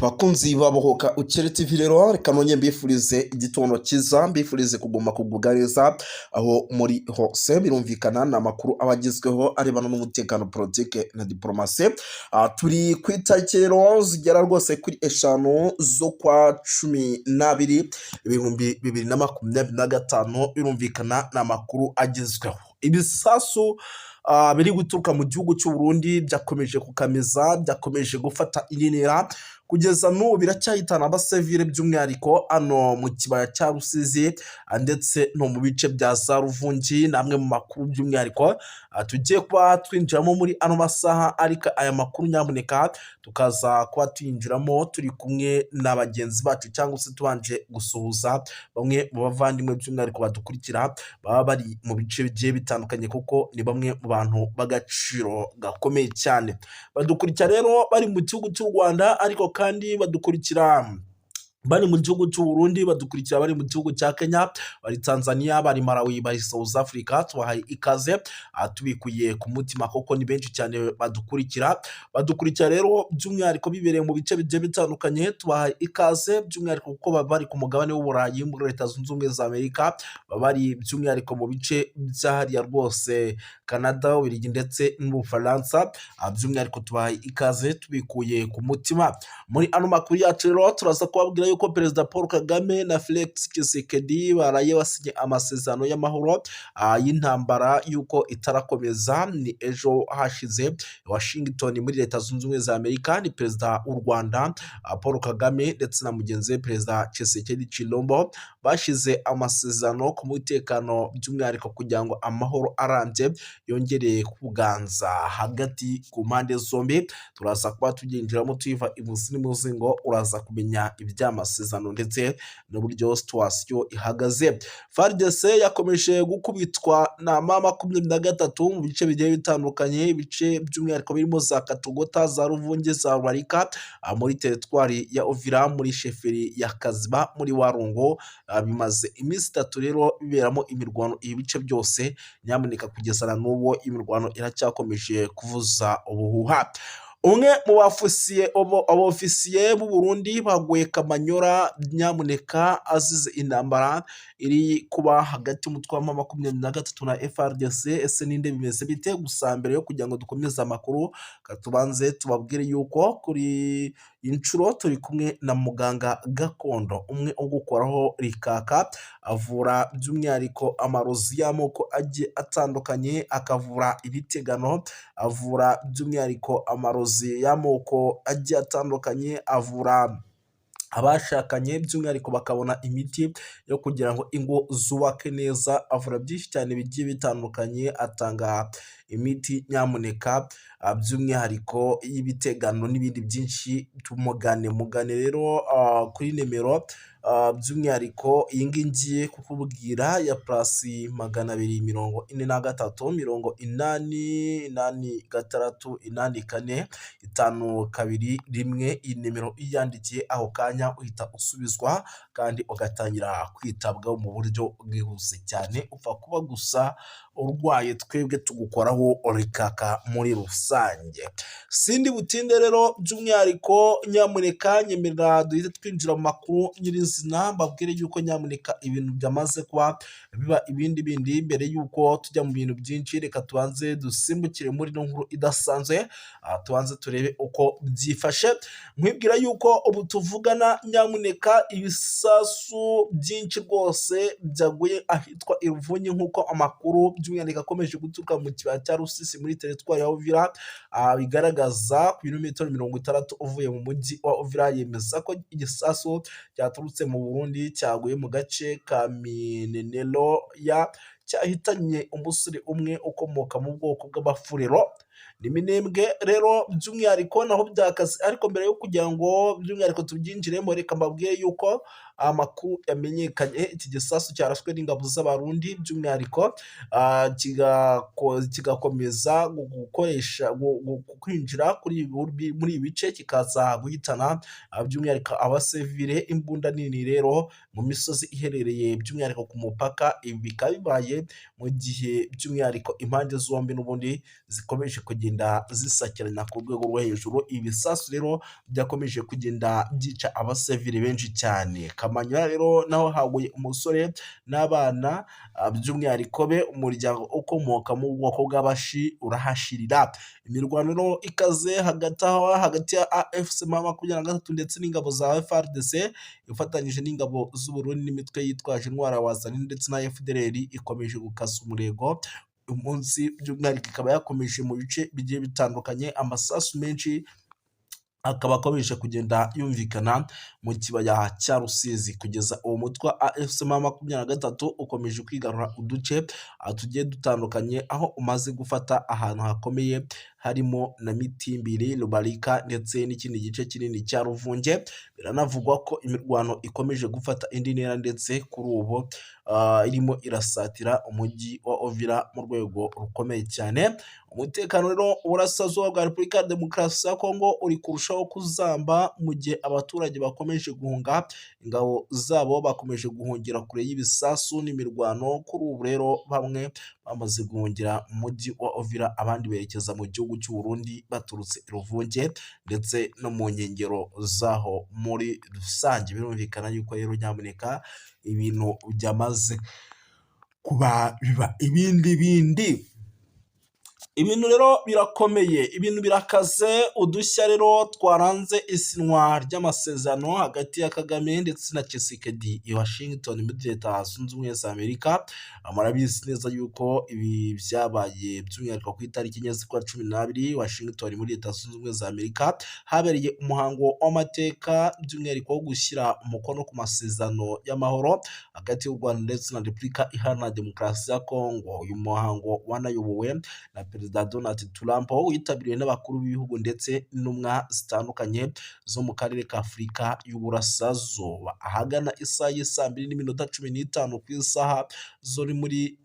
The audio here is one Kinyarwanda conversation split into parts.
Bakunzi babohoka ukere TV rero reka nongeye mbifurize igitondo cyiza, mbifurize kuguma kugubwa neza aho muri hose. Birumvikana ni amakuru aba agezweho arebana n'umutekano, politike na diplomasi. Turi ku itariki rero zigera rwose kuri 5 z'ukwa 12 2025. Birumvikana ni amakuru agezweho. Ibisasu biri guturuka mu gihugu cy'u Burundi byakomeje kukamiza, byakomeje gufata inyenera kugeza n'ubu biracyahitana abasivile, by'umwihariko ano mu kibaya cya Rusizi ndetse no mu bice bya za Ruvungi. Namwe mu makuru by'umwihariko tugiye kuba twinjiramo muri ano masaha, ariko aya makuru nyamuneka tukaza kuba tuyinjiramo turi kumwe na bagenzi bacu, cyangwa se tubanje gusuhuza bamwe mu bavandimwe by'umwihariko badukurikira baba bari mu bice bigiye bitandukanye, kuko ni bamwe mu bantu b'agaciro gakomeye cyane. Badukurikira rero bari mu gihugu cy'u Rwanda, ariko kandi badukurikira bari mu gihugu cy'u Burundi, badukurikira bari mu gihugu cya Kenya, bari Tanzania, bari Malawi, bari South Africa. Tubahaye ikaze tubikuye ku mutima, kuko ni benshi cyane badukurikira rero by'umwihariko bibereye mu bice bigiye bitandukanye. Tubahaye ikaze by'umwihariko kuko baba bari ku mugabane w'Uburayi, muri Leta Zunze Ubumwe za Amerika, baba bari by'umwihariko mu bice byahariya rwose Canada, Ububiligi ndetse n'Ubufaransa. By'umwihariko tubahaye ikaze tubikuye ku mutima. Muri ano makuru yacu rero turaza kubabwira yuko Perezida Paul Kagame na Felix Tshisekedi baraye basinye amasezerano y'amahoro y'intambara yuko itarakomeza. Ni ejo hashize Washington muri Leta Zunze Ubumwe za Amerika, ni Perezida w'u Rwanda Paul Kagame ndetse na mugenzi we Perezida Tshisekedi Chilombo bashize amasezerano ku mutekano, by'umwihariko kugira ngo amahoro arambye yongereye kuganza hagati ku mpande zombi. Turaza kuba tugendерamo tuyiva imuzi n'umuzingo, uraza kumenya iby'amasezerano ndetse n'uburyo situation ihagaze. FARDC yakomeje gukubitwa na M23 mu bice bigiye bitandukanye, ibice by'umwihariko birimo za Katogota, za Ruvungi, za Rubarika, muri teritwari ya Uvira, muri sheferi ya Kaziba, muri Warungo. Bimaze iminsi 3 rero biberamo imirwano ibice byose. Nyamuneka kugeza na n'ubu imirwano iracyakomeje kuvuza ubuhuha. Umwe mu abofisiye b'u Burundi baguye Kamanyora, nyamuneka azize intambara iri kuba hagati y'umutwe wa M23 na FARDC. Ese ninde bimeze bite? Gusa mbere yo kugira ngo dukomeze amakuru, katubanze tubabwire yuko kuri inshuro turi kumwe na muganga gakondo, umwe ugukoraho rikaka, avura by'umwihariko amarozi y'amoko agiye atandukanye, akavura ibitegano, avura by'umwihariko amarozi y'amoko agiye atandukanye, avura abashakanye by'umwihariko bakabona imiti yo kugira ngo ingo zubake neza, avura byinshi cyane bigiye bitandukanye, atanga imiti nyamuneka by'umwihariko y'ibitegano n'ibindi byinshi. Mugane rero kuri nimero by'umwihariko iyi ngiyi ngiye kukubwira ya +243 886 84 iyi nimero iyandikiye aho kanya uhita usubizwa kandi ugatangira kwitabwaho mu buryo bwihuse cyane. Upfa kuba gusa urwaye, twebwe tugukoraho rikaka muri rusange. Sindi butinde rero by'umwihariko, nyamuneka nyemerera duhite twinjira mu makuru nyirizina, mbabwire yuko nyamuneka ibintu byamaze kuba biba ibindi. Mbere yuko tujya mu bintu byinshi, reka tubanze dusimbukire muri no nkuru idasanzwe, tubanze turebe uko byifashe. Nkwibwira yuko ubu tuvugana, nyamuneka ibisasu byinshi rwose byaguye ahitwa Iruvunyi, nk'uko amakuru by'umwihariko akomeje guturuka mu kibaya cya Rusizi muri teritwari ya Uvira bigaragaza ku birometero 60 uvuye mu mujyi wa Uvira. Yemeza ko igisasu cyaturutse mu Burundi cyaguye mu gace ka Minenero cyahitanye umusore umwe ukomoka mu bwoko bw'Abafurero. Ni Minembwe rero by'umwihariko naho byakaze, ariko mbere yo kugira ngo by'umwihariko tubyinjiremo, reka mbabwiye yuko amakuru yamenyekanye. Iki gisasu cyarashwe n'ingabo z'Abarundi, by'umwihariko kigakomeza kwinjira muri ibi bice, kikaza guhitana by'umwihariko abasivile. Imbunda nini rero mu misozi iherereye by'umwihariko ku mupaka. Ibi bikaba bibaye mu gihe by'umwihariko impande zombi n'ubundi zikomeje kugenda kugenda zisakirana ku rwego rwo hejuru. Ibisasu rero byakomeje kugenda byica abasivili benshi cyane. Kamanyola rero naho haguye umusore n'abana, by'umwihariko be umuryango ukomoka mu bwoko bw'abashi urahashirira. Imirwano rero ikaze hagati ya AFC M23 ndetse n'ingabo za FARDC ifatanyije n'ingabo z'u Burundi n'imitwe yitwaje intwaro ya Wazalendo ndetse na FDLR ikomeje gukasa umurego. Umunsi by'umwihariko ikaba yakomeje mu bice bigiye bitandukanye, amasasu menshi akaba akomeje kugenda yumvikana mu kibaya cya Rusizi. Kugeza uwo mutwe wa AFC M23 ukomeje kwigarura uduce tugiye dutandukanye, aho umaze gufata ahantu hakomeye harimo na Mitimbiri, Rubarika ndetse n'ikindi gice kinini cya Ruvunge. Biranavugwa ko imirwano ikomeje gufata indi ntera ndetse kuri ubu irimo irasatira umujyi wa Uvira mu rwego rukomeye cyane. Umutekano rero uburasirazuba bwa Repubulika ya Demokarasi ya Kongo uri kurushaho kuzamba mu gihe abaturage bakomeje guhunga, ingabo zabo bakomeje guhungira kure y'ibisasu n'imirwano. Kuri ubu rero bamwe bamaze guhungira mu mujyi wa Uvira, abandi berekeza mu gihugu cy'u Burundi baturutse Ruvunge ndetse no mu nkengero zaho muri rusange. Birumvikana yuko rero nyamuneka ibintu byamaze kuba biba ibindi. Ibintu rero birakomeye, ibintu birakaze. Udushya rero twaranze isinywa ry'amasezerano hagati ya Kagame ndetse na Tshisekedi i Washington muri Leta Zunze Ubumwe za Amerika. Murabizi neza yuko ibi byabaye by'umwihariko ku itariki enye z'ukwa 12 Washington muri Leta Zunze Ubumwe za Amerika habereye umuhango w'amateka by'umwihariko wo gushyira umukono ku masezerano y'amahoro hagati y'u Rwanda ndetse na Repubulika Iharanira Demokarasi ya Kongo. Uyu muhango wanayobowe na Perezida Donald Trump, witabiriwe n'abakuru b'ibihugu ndetse n'intumwa zitandukanye zo mu karere ka Afurika y'Uburasirazuba. Ahagana isaha y'isa 2:15 ku isaha zo muri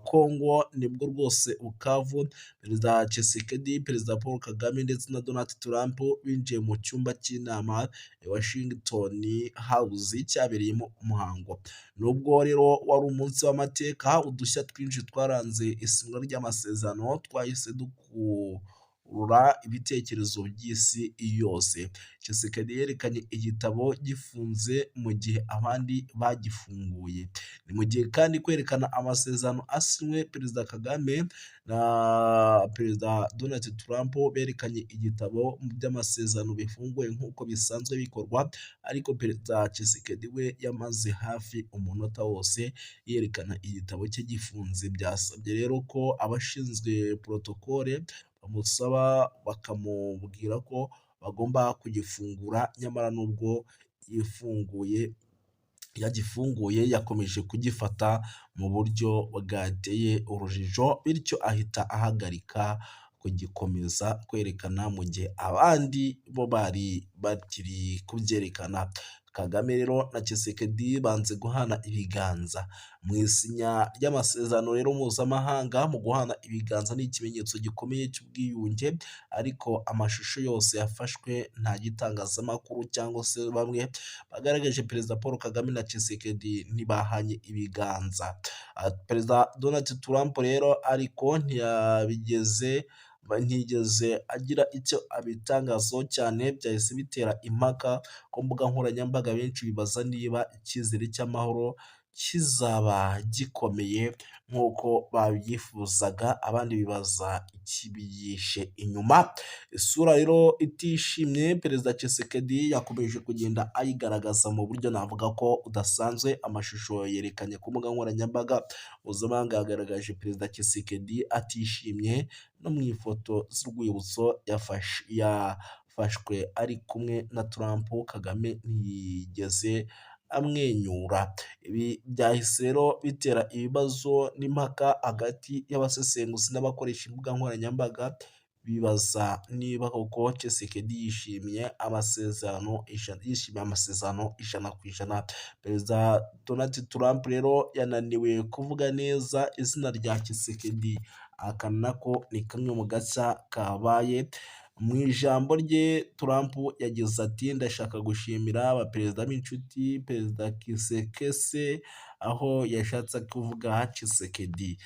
Kongo nibwo rwose Bukavu Perezida Tshisekedi, Perezida Paul Kagame ndetse na Donald Trump binjiye mu cyumba cy'inama Washington House cyabereyemo umuhango. Nubwo rero wari umunsi w'amateka, udushya twinshi twaranze isinywa ry'amasezerano twahise dukurura ibitekerezo by'isi yose. Tshisekedi yerekanye igitabo gifunze mu gihe abandi bagifunguye. Ni mu gihe kandi kwerekana amasezerano asinywe, Perezida Kagame na Perezida Donald Trump berekanye igitabo by'amasezerano bifunguye nk'uko bisanzwe bikorwa, ariko Perezida Tshisekedi we yamaze hafi umunota wose yerekana igitabo cye gifunze. Byasabye rero ko abashinzwe protokole bamusaba bakamubwira ko bagomba kugifungura, nyamara nubwo yagifunguye yakomeje kugifata mu buryo bwateye urujijo, bityo ahita ahagarika kugikomeza kwerekana mu gihe abandi bo bari bakiri kubyerekana. Kagame rero na Tshisekedi banze guhana ibiganza mu isinya ry'amasezerano rero mpuzamahanga. Mu guhana ibiganza ni ikimenyetso gikomeye cy'ubwiyunge, ariko amashusho yose yafashwe nta gitangazamakuru cyangwa se bamwe bagaragaje Perezida Paul Kagame na Tshisekedi ntibahanye ibiganza. Perezida Donald Trump rero ariko ntiyigeze agira icyo abitangazaho cyane, byahise bitera impaka ku mbuga nkoranyambaga. Benshi bibaza niba icyizere cy'amahoro kizaba gikomeye nk'uko babyifuzaga, abandi bibaza ikibiyishe inyuma. Isura rero itishimye Perezida Tshisekedi yakomeje kugenda ayigaragaza mu buryo navuga ko udasanzwe. Amashusho yerekanye ku mbuga nkoranyambaga mpuzamahanga yagaragaje Perezida Tshisekedi atishimye, no mu ifoto z'urwibutso yafashwe ari kumwe na Trump, Kagame ntiyigeze amwenyura. Ibi byahise rero bitera ibibazo n'impaka hagati y'abasesenguzi n'abakoresha imbuga nkoranyambaga, bibaza niba koko Tshisekedi yishimiye amasezerano ijana ku ijana. Perezida Donald Trump rero yananiwe kuvuga neza izina rya Tshisekedi, ahakana ko ni kamwe mu gashya kabaye. Mu ijambo rye Trump yagize ati, ndashaka gushimira abaperezida b'inshuti Perezida Kisekese, aho yashatse kuvuga Tshisekedi.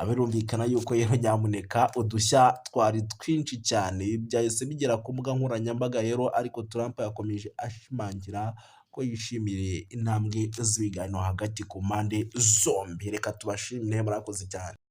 birumvikana yuko rero nyamuneka udushya twari twinshi cyane byahise bigera ku mbuga nkoranyambaga rero, ariko Trump yakomeje ashimangira ko yishimiye intambwe z'ibiganiro hagati ku mpande zombi. Reka tubashimire, murakoze cyane.